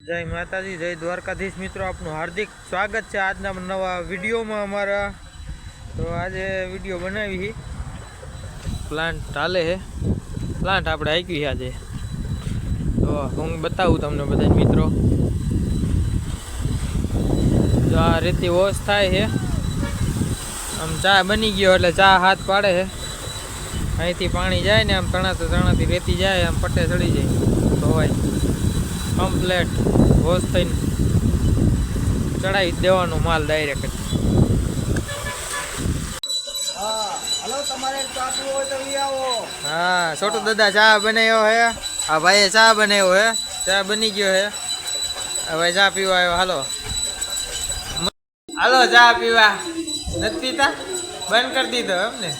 જય માતાજી, જય દ્વારકાધીશ મિત્રો, આપનું હાર્દિક સ્વાગત છે આજના નવા વિડીયોમાં અમારા. તો આજે વિડીયો બનાવી પ્લાન્ટ ચાલે છે. પ્લાન્ટ આપણે હાંક્યું છે આજે. તો હું બતાવું તમને બધા મિત્રો. તો આ રીતે વોશ થાય છે. આમ ચા બની ગયો એટલે ચા હાથ પાડે છે. અહીંથી પાણી જાય ને આમ તણાથી રેતી જાય, આમ પટ્ટે ચડી જાય ધોવાય કમ્પ્લેટ વોશ થઈને ચડાવી દેવાનો માલ ડાયરેક્ટ. હા, છોટુ દાદા ચા બનાવ્યો હે. હા ભાઈએ ચા બનાવ્યો હે. ચા બની ગયો હે. હવે ચા પીવા આવ્યો. હાલો હાલો ચા પીવા. નથી પીતા? બંધ કરી દીધો એમને?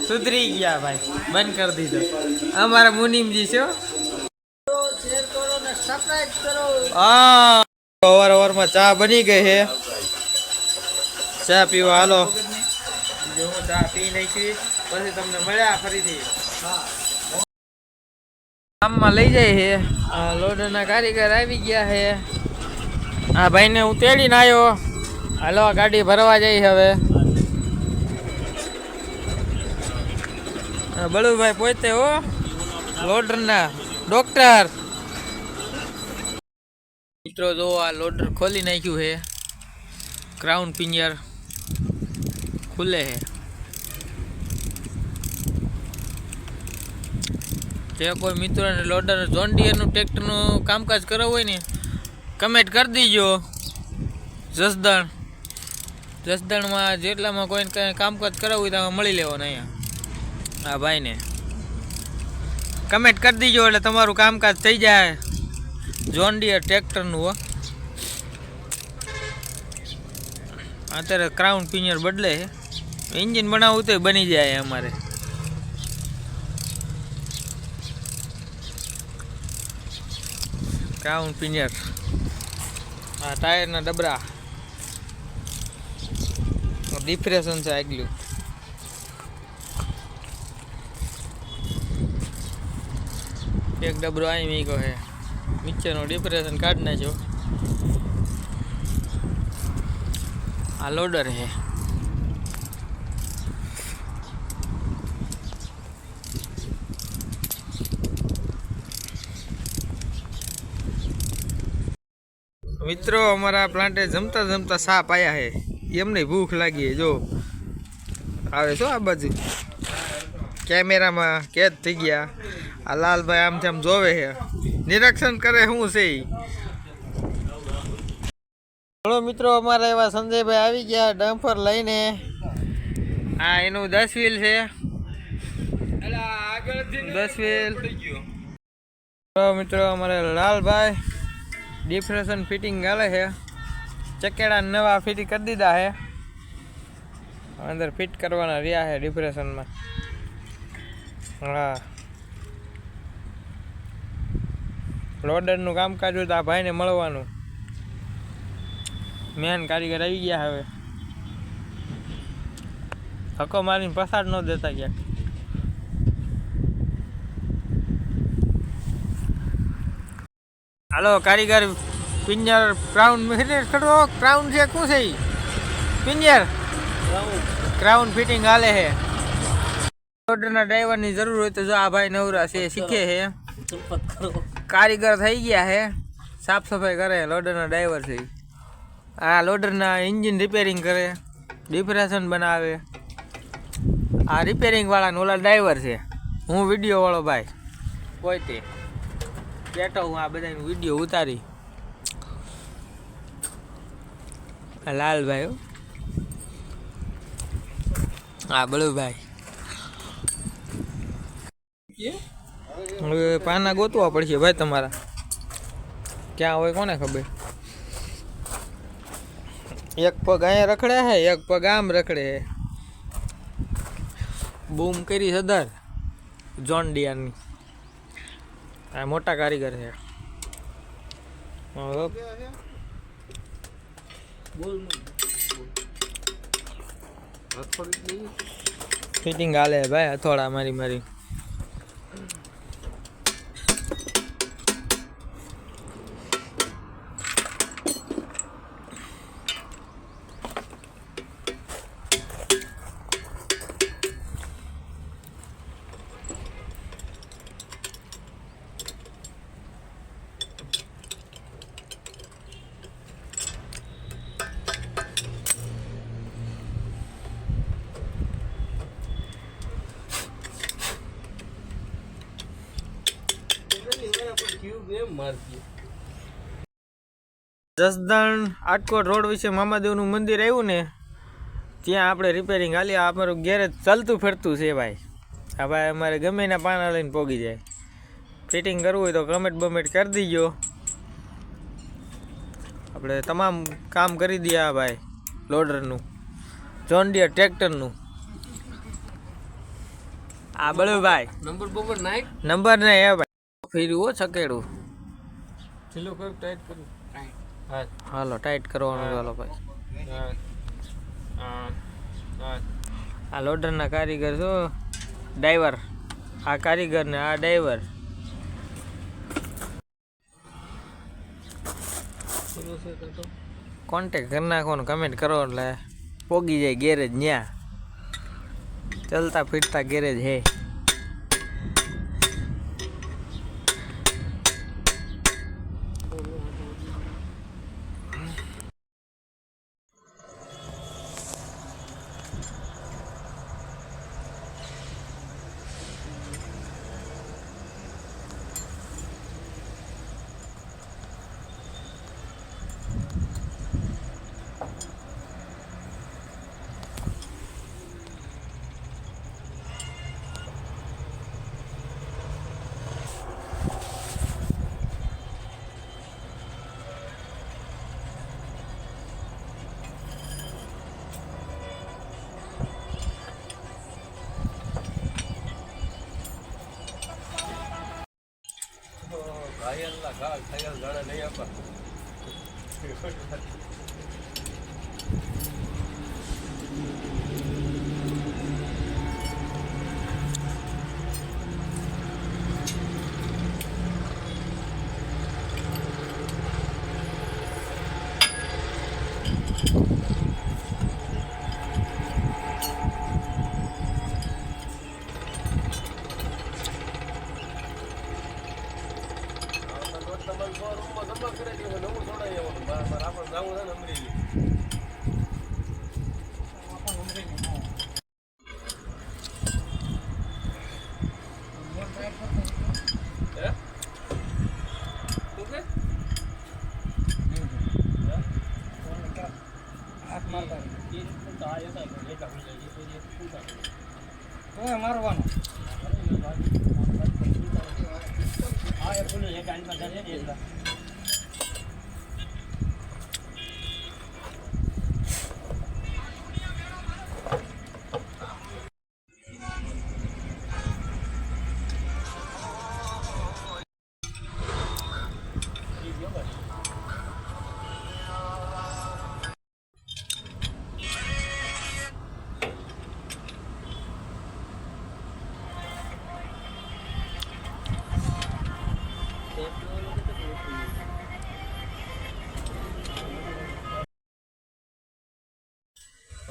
સુધરી ગયા ભાઈ, બંધ કરી દીધો. અમારા મુનિમજી છે. હા, અવારમાં ચા બની ગઈ છે. ચા પીવા હાલો. હું ચા પી નાખી પછી તમને મળ્યા ફરીથી. ગામમાં લઈ જાય છે. લોડરના કારીગર આવી ગયા છે. આ ભાઈને હું તેડીને આવ્યો. હાલો ગાડી ભરવા જઈ હવે. બળુભાઈ પોતે હો, લોડરના ડોક્ટર. મિત્રો જો આ લોડર ખોલી નાખ્યું છે. ક્રાઉન પિંજર ખુલે છે. જે કોઈ મિત્રોને લોડર જોન ડીયરનું ટ્રેક્ટરનું કામકાજ કરાવવું હોય ને, કમેન્ટ કરી દીજો. જસદણમાં જેટલામાં કોઈને કંઈ કામકાજ કરાવવું હોય તો મળી લેવાનું અહીંયા. હા ભાઈને કમેન્ટ કરી દીજો એટલે તમારું કામકાજ થઈ જાય. જોન ડીયર ટ્રેક્ટરનું હો. અત્યારે ક્રાઉન પિંજર બદલે છે. એન્જિન બનાવવું તો બની જાય અમારે. ક્રાઉન પિંજર, આ ટાયરના ડબરા, ડિપ્રેશન છે આગલું. એક ડબરો આવી મીકો છે. નીચેનો ડિપ્રેશન કાઢી નાખ્યો. આ લોડર છે. મિત્રો અમારા પ્લાન્ટે જમતા સાપ આવ્યા છે. એમને ભૂખ લાગી. જો આવે છો આ બાજુ, કેમેરામાં કેદ થઈ ગયા. આ લાલભાઈ આમથી આમ જોવે છે, નિરીક્ષણ કરે શું છે. હલો મિત્રો, અમારા એવા સંજયભાઈ આવી ગયા ડમ્પર લઈને. આ એનું 10 વ્હીલ છે. 10 વ્હીલ. મિત્રો અમારે લાલભાઈ ડિપ્રેશન ફિટિંગ ગાલે છે. ચકેડા નવા ફિટ કરી દીધા છે. અંદર ફિટ કરવાના રહ્યા છે ડિપ્રેશનમાં. હા, લોડરનું કામકાજ હોય તો આ ભાઈને મળવાનું. મેન કારીગર આવી ગયા. હવે ધક્કો મારીને પસાર ન દેતા ક્યાંક. હાલો કારીગર પિંજર ક્રાઉન ખડો. ક્રાઉન છે શું છે? પિંજર ક્રાઉન ફિટિંગ હાલે છે. લોડરના ડ્રાઈવરની જરૂર હોય તો જો આ ભાઈ નવરા છે, શીખે છે. કારીગર થઈ ગયા છે, સાફ સફાઈ કરે. લોડરના ડ્રાઈવર છે. આ લોડરના એન્જિન રિપેરિંગ કરે, ડિપ્રેશન બનાવે. આ રિપેરિંગ વાળા ઓલા ડ્રાઈવર છે. હું વિડીયો વાળો ભાઈ પોતે બેઠો હું. આ બધાનો વિડીયો ઉતારી. લાલભાઈ, હા બળુભાઈ. હવે પાના ગોતવા પડશે ભાઈ તમારા. ક્યાં હોય કોને ખબર. એક પગ અહીંયા રખડે છે, એક પગ આમ રખડે છે. બૂમ કરી સદર જોન ડીયરની. આ મોટા કારીગર છે. ફિટિંગ હાલે ભાઈ, હથોડા મારી. જસદણ આટકોટ રોડ વિશે મામાદેવનું મંદિર આવ્યું ને ત્યાં આપણે રિપેરિંગ હાલી. અમારું ગેરેજ ચાલતું ફરતું છે ભાઈ. હા ભાઈ, અમારે ગમે એના પાના લઈને પોગી જાય. ફિટિંગ કરવું હોય તો કમેન્ટ બમેન્ટ કરી દીજો, આપણે તમામ કામ કરી દઈએ. આ ભાઈ લોડરનું, જોન ડિયર ટ્રેક્ટરનું. આ બળુભાઈ નંબર નહીં હે ભાઈ. ફેર્યું છકેડું હાલો ટાઈટ કરવાનું. ચાલો ભાઈ, આ લોડરના કારીગર છો, ડ્રાઈવર. આ કારીગર ને આ ડ્રાઈવર. કોન્ટેક કરી નાખવાનું, કમેન્ટ કરો એટલે પોગી જાય ગેરેજ. ન્યા ચલતા ફીરતા ગેરેજ હે. મારવાનો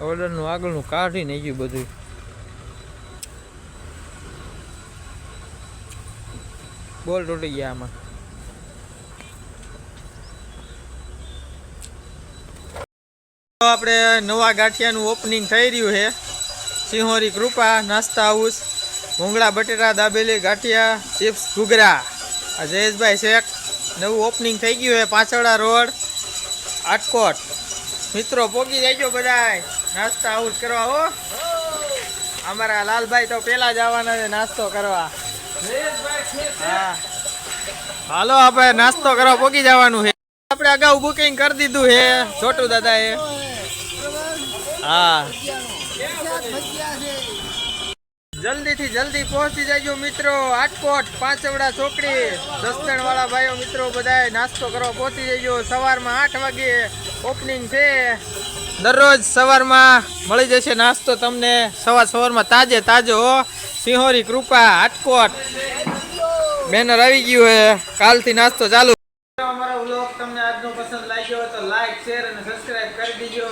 ઓર્ડરનું આગળનું કાઢી નાખ્યું બધું. બોલ તૂટી ગયા આમાં. આપણે નવા ગાંઠિયાનું ઓપનિંગ થઈ રહ્યું છે. સિંહોરી કૃપા નાસ્તા હાઉસ, ભૂંગળા બટેટા દાબેલી ગાંઠિયા ચિપ્સ ઘૂઘરા. આ જયેશભાઈ શેખ નવું ઓપનિંગ થઈ ગયું છે, પાછળા રોડ આટકોટ. મિત્રો પોગી જાય બધાય નાસ્તા હાઉસ કરવા. હો, અમારા લાલભાઈ તો પેલા જ આવવાના છે નાસ્તો કરવા. હા હાલો, આપણે નાસ્તો કરવા પોગી જવાનું છે. આપણે અગાઉ બુકિંગ કરી દીધું છે છોટું દાદા એ. હા, જલ્દીથી જલ્દી પહોંચી જાજો મિત્રો. આટકોટ પાંચવડા ચોકડી જસદણ વાળા ભાઈઓ મિત્રો બધાય નાસ્તો કરવા પહોંચી જજો. સવારમાં 8 વાગે ઓપનિંગ છે. દરરોજ સવારમાં મળી જશે નાસ્તો તમને. સવારમાં તાજે તાજો. સિંહોરી કૃપા આટકોટ બેનર આવી ગયું છે. કાલથી નાસ્તો ચાલુ. અમારો વ્લોગ તમને આજનો પસંદ લાગ્યો તો લાઈક, શેર અને સબસ્ક્રાઇબ કરી દીજો.